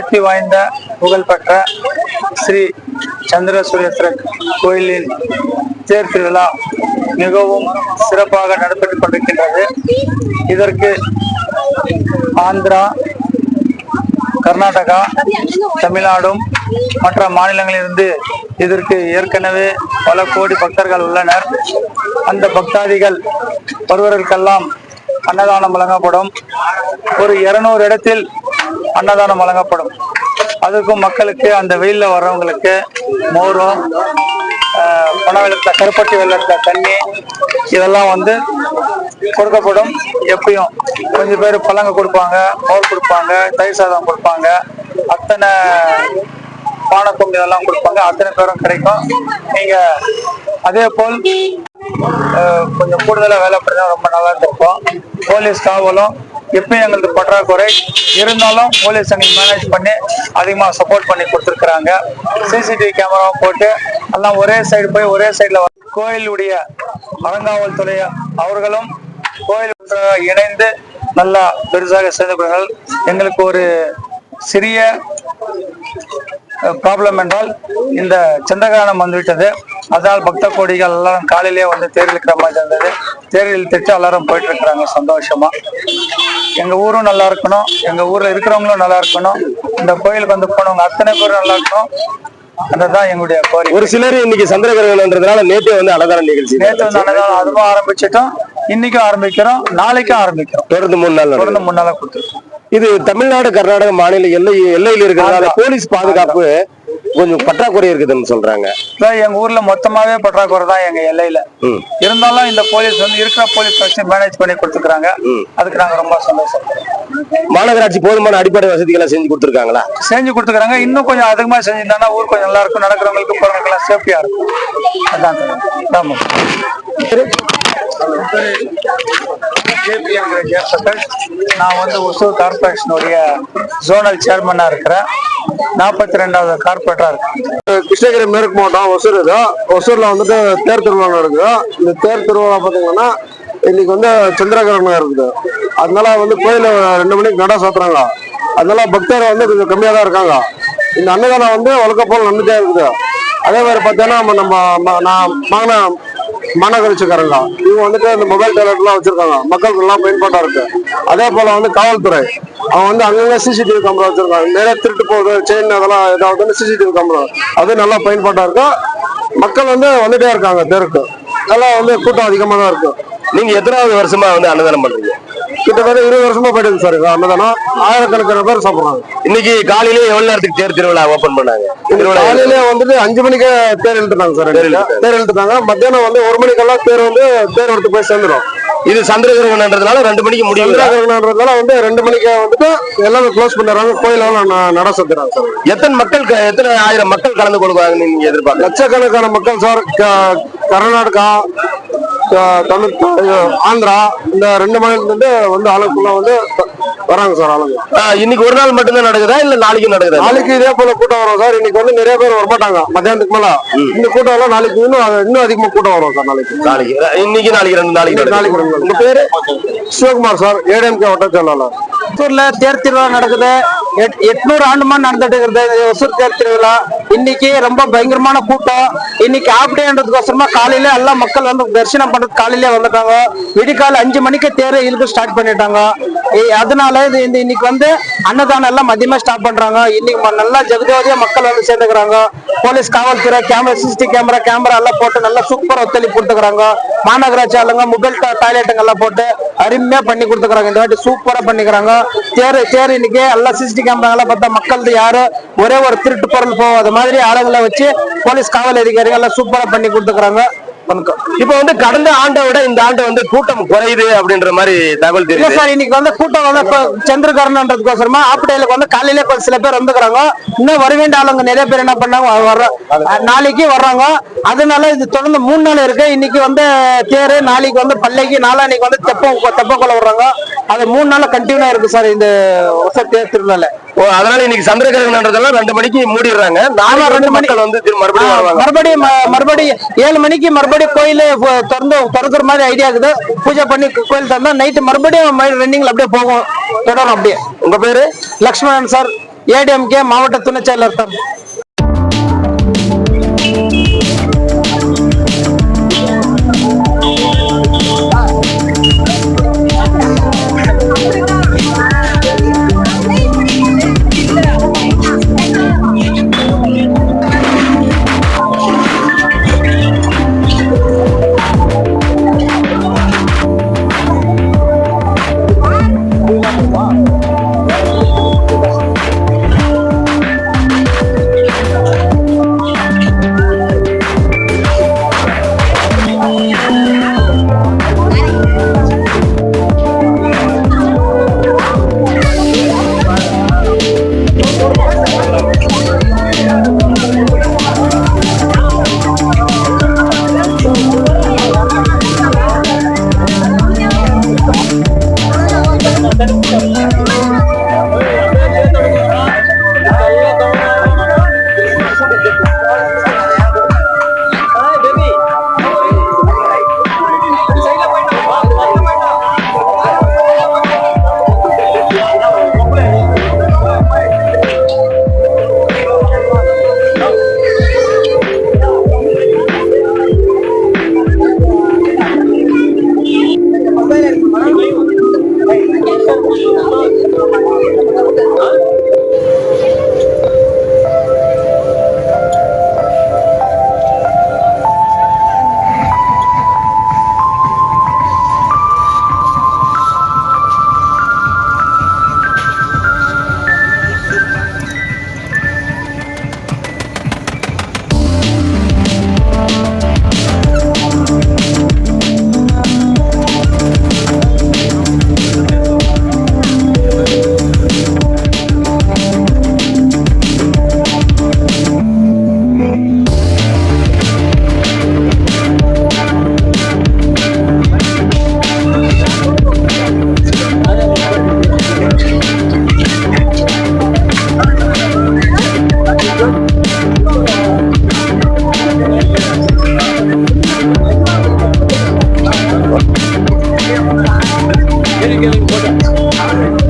சக்தி வாய்ந்த புகழ்பெற்ற ஸ்ரீ சந்திரசூரேஸ்வரர் கோயிலின் தேர் திருவிழா மிகவும் சிறப்பாக நடைபெற்றுக் கொண்டிருக்கின்றது. இதற்கு ஆந்திரா, கர்நாடகா, தமிழ்நாடும் மற்ற மாநிலங்களிலிருந்து இதற்கு ஏற்கனவே பல கோடி பக்தர்கள் உள்ளனர். அந்த பக்தாதிகள் வருவதற்கெல்லாம் அன்னதானம் வழங்கப்படும். ஒரு 200 இடத்தில் அன்னதானம் வழங்கப்படும். அதுக்கும் மக்களுக்கு அந்த வெயில்ல வர்றவங்களுக்கு மோரும், பண வெள்ளத்துல கருப்பட்டி வெள்ளத்துல தண்ணி இதெல்லாம் கொடுக்கப்படும். எப்பயும் கொஞ்சம் பேர் பழங்க கொடுப்பாங்க, மோர் கொடுப்பாங்க, தயிர் சாதம் கொடுப்பாங்க, அத்தனை பானக்கம் இதெல்லாம் கொடுப்பாங்க. அத்தனை பேரும் கிடைக்கும். நீங்க அதே போல் கொஞ்சம் கூடுதலா வேலை பண்ணா ரொம்ப நல்லா இருக்கும். போலீஸ் காவலும் எப்பயும் எங்களுக்கு பற்றாக்குறை இருந்தாலும் போலீஸ் அன்னைக்கு மேனேஜ் பண்ணி அதிகமாக சப்போர்ட் பண்ணி கொடுத்துருக்குறாங்க. சிசிடிவி கேமராவும் போட்டு எல்லாம் ஒரே சைடு போய் ஒரே சைடில் கோயிலுடைய அறங்காவல் துறை அவர்களும் கோயில் இணைந்து நல்லா பெருசாக செய்து எங்களுக்கு ஒரு சிறிய ப்ராப்ளம் என்றால் இந்த சந்திரகிரகணம் வந்துவிட்டது. அதனால் பக்த கோடிகள் எல்லாரும் காலையிலேயே தேர் இழுக்கிற மாதிரி இருந்தது. தேர் இழுத்துட்டு எல்லாரும் போயிட்டு இருக்கிறாங்க சந்தோஷமா. எங்க ஊரும் நல்லா இருக்கணும், எங்க ஊர்ல இருக்கிறவங்களும் நல்லா இருக்கணும், இந்த கோயிலுக்கு போனவங்க அத்தனை பேரும் நல்லா இருக்கணும். அதுதான் எங்களுடைய கோரிக்கை. ஒரு சிலர் இன்னைக்கு சந்திரகிரகணம்ன்றதுனால நேற்று அன்னதான நிகழ்ச்சி, நேற்று அன்னதானம் அதுவும் ஆரம்பிச்சிட்டோம், இன்னைக்கும் ஆரம்பிக்கிறோம், நாளைக்கும் ஆரம்பிக்கிறோம். தொடர்ந்து 3 நாளா கொடுத்துருக்கோம். இது தமிழ்நாடு கர்நாடக மாநில எல்லையில் இருக்கிறதால போலீஸ் பாதுகாப்பு கொஞ்சம் பற்றாக்குறை இருக்குதுன்னு சொல்றாங்க. எங்க ஊர்ல மொத்தமாவே பற்றாக்குறை தான் எங்க எல்லையில. இருந்தாலும் இந்த போலீஸ் இருக்கிற போலீஸ் வச்சு மேனேஜ் பண்ணி கொடுத்துருக்காங்க. அதுக்கு நாங்க ரொம்ப சந்தோஷம். மாநகராட்சி போதுமான அடிப்படை வசதிகளை செஞ்சு கொடுத்துருக்காங்களா? செஞ்சு கொடுத்துருக்காங்க. இன்னும் கொஞ்சம் அதிகமா செஞ்சிருந்தாங்கன்னா ஊர் கொஞ்சம் நல்லா இருக்கும், நடக்கிறவங்களுக்கு போறவங்களுக்கு எல்லாம் சேஃப்டியா இருக்கும். அதான் நான் ஒசூர் கார்பரேஷனுடைய ஜோனல் சேர்மனா இருக்கிறேன். 42வது கார்பரேட்டரா இருக்கு. கிருஷ்ணகிரி மேற்கு மாவட்டம் ஒசூர். ஒசூர்ல தேர் திருவிழா இருக்குது. இந்த தேர் திருவிழா பாத்தீங்கன்னா இன்னைக்கு சந்திரகிரகணம் இருக்குது. அதனால கோயில 2 மணிக்கு நட சாத்துறாங்க. அதனால பக்தர் கொஞ்சம் கம்மியா தான் இருக்காங்க. இந்த அன்னதானம் வழக்க போல் நடந்துட்டே இருக்குது. அதே மாதிரி பார்த்தீங்கன்னா நம்ம மாநகராட்சிக்காரங்க இவங்க இந்த மொபைல் டாய்லெட் எல்லாம் வச்சிருக்காங்க, மக்களுக்கு எல்லாம் பயன்பாட்டா இருக்கு. அதே போல காவல்துறை அவங்க அங்கங்க சிசிடிவி கேமரா வச்சிருக்காங்க. நிறைய திருட்டு போகுது, செயின் அதெல்லாம் ஏதாவது சிசிடிவி கேமரா அது நல்லா பயன்பாட்டா இருக்கு. மக்கள் வந்துட்டே இருக்காங்க. தேருக்கு நல்லா கூட்டம் அதிகமா தான் இருக்கு. நீங்க எத்தனாவது வருஷமா அன்னதானம் பண்றீங்க? கிட்டத்தட்ட 20 வருஷமா போயிட்டு சார். அன்னதானம் ஆயிரக்கணக்கான பேர் சாப்பிடுறாங்க. இன்னைக்கு காலையிலே எவ்வளவு நேரத்துக்கு தேர் திருவிழா ஓபன் பண்ணாங்க? காலையில 5 மணிக்கு தேர் இழுத்துட்டாங்க சார். தேர் இழுத்துட்டாங்க. மத்தியானம் 1 மணிக்கெல்லாம் தேர் எடுத்து போய் சேர்ந்துடும். இது சந்திரகிரகணம்ன்றதுனால 2 மணிக்கு முடியும். சந்திரகிரகணம்ன்றதுனால 2 மணிக்கு எல்லாமே க்ளோஸ் பண்ணிடுறாங்க. கோயிலெல்லாம் நட சாத்துறாங்க சார். எத்தனை ஆயிரம் மக்கள் கலந்து கொள்வாங்கன்னு நீங்க எதிர்பார்க்க? லட்சக்கணக்கான மக்கள் சார். கர்நாடகா, தமிழ், ஆந்திரா இந்த 2 மாநிலத்துல ஆளுக்குள்ள வராங்க சார். ஆளுங்க இன்னைக்கு ஒரு நாள் மட்டும்தான் நடக்குதா இல்ல நாளைக்கு நடக்குதா? நாளைக்கு இதே போல கூட்டம் வரும் சார். இன்னைக்கு நிறைய பேர் வரமாட்டாங்க மத்தியானத்துக்கு மேல. இந்த கூட்டம் எல்லாம் நாளைக்கு இன்னும் அதிகமா கூட்டம் வரும் சார். நாளைக்கு இன்னைக்கு நாளைக்கு 2 நாளைக்கு. உங்க பேரு? சிவகுமார் சார், ஏடிஎம்கே வட்ட செயலாளர். ஒசூர்ல தேர் திருவிழா நடக்குது. 800 ஆண்டுமா நடந்துட்டு இருக்கிறது ஒசூர் தேர் திருவிழா. இன்னைக்கு ரொம்ப பயங்கரமான கூட்டம். இன்னைக்கு ஆப்டேன்றதுக்கோசரமா காலையில எல்லாம் மக்கள் தரிசனம் பண்றது காலையில வந்துட்டாங்க. விடிகால 5 மணிக்கு தேரை இழுக்க ஸ்டார்ட் பண்ணிட்டாங்க. அதனால இன்னைக்கு அன்னதானம் எல்லாம் மதியமா ஸ்டார்ட் பண்றாங்க. இன்னைக்கு நல்லா ஜெகஜோதியா மக்கள் சேர்ந்துக்கிறாங்க. போலீஸ் காவல்துறை சிசிடிவி கேமரா எல்லாம் போட்டு நல்லா சூப்பரா ஒத்துழைப்பு கொடுத்துக்கிறாங்க. மாநகராட்சி ஆளுங்க மொபைல் டாய்லெட்டுங்க எல்லாம் போட்டு அருமையா பண்ணி கொடுத்துக்கிறாங்க. இந்த வாட்டி சூப்பரா பண்ணிக்கிறாங்க. தேர் இன்னைக்கு எல்லாம் சிசிடிவி கேமரா எல்லாம் பார்த்தா மக்கள் யாரு ஒரே ஒரு திருட்டு பொருள் போகாத மாதிரி ஆளுங்களை வச்சு போலீஸ் காவல் அதிகாரிகள் எல்லாம் சூப்பரா பண்ணி கொடுத்துக்கிறாங்க. இப்ப கடந்த ஆண்டை விட இந்த ஆண்டு கூட்டம் குறையுது அப்படின்ற மாதிரி தகவல் தெரியும் சார். இன்னைக்கு கூட்டம் சந்திரகிரகணம்ன்றதுக்கோசரமா ஆப்டேலுக்கு காலையில சில பேர் வந்துக்கிறாங்க. இன்னும் வர வேண்டிய ஆளுங்க நிறைய பேர் என்ன பண்ணாங்க, நாளைக்கு வர்றாங்க. அதனால இது தொடர்ந்து 3 நாள் இருக்கு. இன்னைக்கு தேரு, நாளைக்கு பல்லைக்கு, நாளான்னைக்கு தெப்பக்குள்ள வர்றாங்க. அது 3 நாள் கண்டினியூ இருக்கு சார் இந்த தேர் திருநாள். அதனால இன்னைக்கு சந்திரகிரகணம்ன்றதெல்லாம் 2 மணிக்கு மூடிடுறாங்க. 2 மணிக்கு மறுபடியும் 7 மணிக்கு மறுபடியும் கோயில திறக்கிற மாதிரி ஐடியா இருக்குது. பூஜை பண்ணி கோயில் திறந்தா நைட்டு மறுபடியும் ரன்னிங்ல அப்படியே போகும், தொடரும் அப்படியே. உங்க பேரு? லக்ஷ்மணன் சார். ஏடிஎம்கே மாவட்ட துணை செயலர் சார். Getting